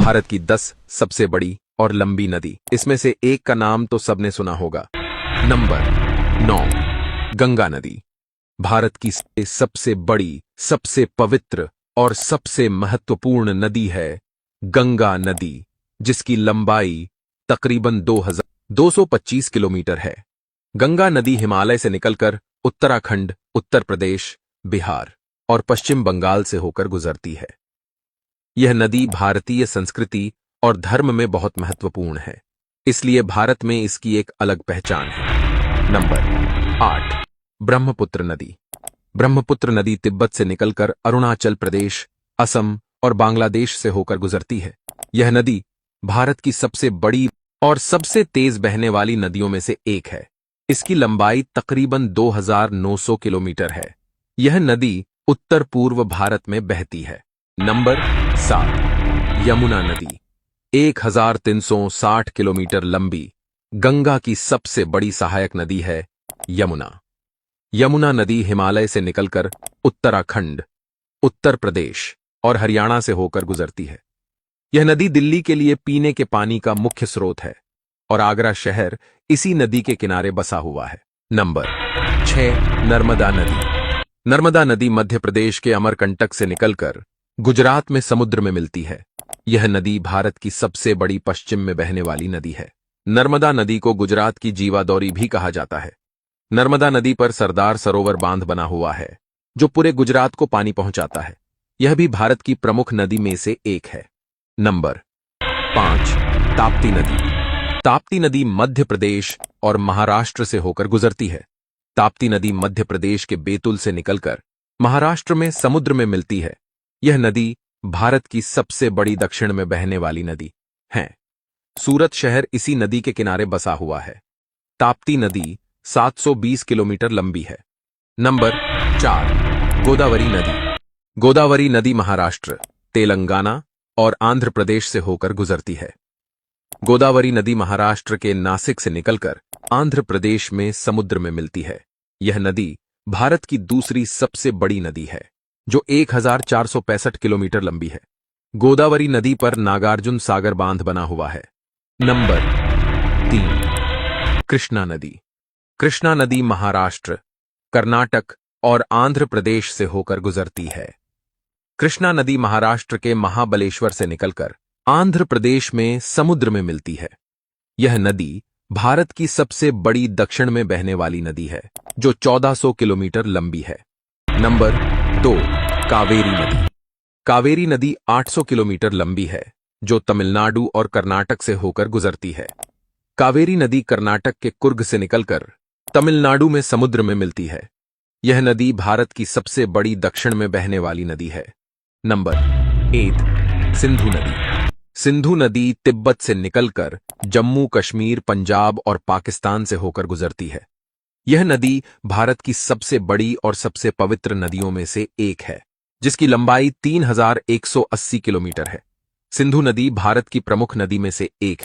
भारत की 10 सबसे बड़ी और लंबी नदी। इसमें से एक का नाम तो सबने सुना होगा। नंबर 9, गंगा नदी। भारत की सबसे बड़ी, सबसे पवित्र और सबसे महत्वपूर्ण नदी है गंगा नदी, जिसकी लंबाई तकरीबन 2225 किलोमीटर है। गंगा नदी हिमालय से निकलकर उत्तराखंड, उत्तर प्रदेश, बिहार और पश्चिम बंगाल से होकर गुजरती है। यह नदी भारतीय संस्कृति और धर्म में बहुत महत्वपूर्ण है, इसलिए भारत में इसकी एक अलग पहचान है। नंबर 8, ब्रह्मपुत्र नदी। ब्रह्मपुत्र नदी तिब्बत से निकलकर अरुणाचल प्रदेश, असम और बांग्लादेश से होकर गुजरती है। यह नदी भारत की सबसे बड़ी और सबसे तेज बहने वाली नदियों में से एक है। इसकी लंबाई तकरीबन 2900 किलोमीटर है। यह नदी उत्तर पूर्व भारत में बहती है। नंबर 7, यमुना नदी। 1360 किलोमीटर लंबी गंगा की सबसे बड़ी सहायक नदी है यमुना। यमुना नदी हिमालय से निकलकर उत्तराखंड, उत्तर प्रदेश और हरियाणा से होकर गुजरती है। यह नदी दिल्ली के लिए पीने के पानी का मुख्य स्रोत है और आगरा शहर इसी नदी के किनारे बसा हुआ है। नंबर 6, नर्मदा नदी। नर्मदा नदी मध्य प्रदेश के अमरकंटक से निकलकर गुजरात में समुद्र में मिलती है। यह नदी भारत की सबसे बड़ी पश्चिम में बहने वाली नदी है। नर्मदा नदी को गुजरात की जीवादौरी भी कहा जाता है। नर्मदा नदी पर सरदार सरोवर बांध बना हुआ है, जो पूरे गुजरात को पानी पहुंचाता है। यह भी भारत की प्रमुख नदी में से एक है। नंबर 5, ताप्ती नदी। ताप्ती नदी मध्य प्रदेश और महाराष्ट्र से होकर गुजरती है। ताप्ती नदी मध्य प्रदेश के बैतूल से निकलकर महाराष्ट्र में समुद्र में मिलती है। यह नदी भारत की सबसे बड़ी दक्षिण में बहने वाली नदी है। सूरत शहर इसी नदी के किनारे बसा हुआ है। ताप्ती नदी 720 किलोमीटर लंबी है। नंबर 4, गोदावरी नदी। गोदावरी नदी महाराष्ट्र, तेलंगाना और आंध्र प्रदेश से होकर गुजरती है। गोदावरी नदी महाराष्ट्र के नासिक से निकलकर आंध्र प्रदेश में समुद्र में मिलती है। यह नदी भारत की दूसरी सबसे बड़ी नदी है, जो 1465 किलोमीटर लंबी है। गोदावरी नदी पर नागार्जुन सागर बांध बना हुआ है। नंबर 3, कृष्णा नदी। कृष्णा नदी महाराष्ट्र, कर्नाटक और आंध्र प्रदेश से होकर गुजरती है। कृष्णा नदी महाराष्ट्र के महाबलेश्वर से निकलकर आंध्र प्रदेश में समुद्र में मिलती है। यह नदी भारत की सबसे बड़ी दक्षिण में बहने वाली नदी है, जो 1400 किलोमीटर लंबी है। नंबर 2, कावेरी नदी। कावेरी नदी 800 किलोमीटर लंबी है, जो तमिलनाडु और कर्नाटक से होकर गुजरती है। कावेरी नदी कर्नाटक के कुर्ग से निकलकर तमिलनाडु में समुद्र में मिलती है। यह नदी भारत की सबसे बड़ी दक्षिण में बहने वाली नदी है। नंबर 8, सिंधु नदी। सिंधु नदी तिब्बत से निकलकर जम्मू कश्मीर, पंजाब और पाकिस्तान से होकर गुजरती है। यह नदी भारत की सबसे बड़ी और सबसे पवित्र नदियों में से एक है, जिसकी लंबाई 3180 किलोमीटर है। सिंधु नदी भारत की प्रमुख नदी में से एक है।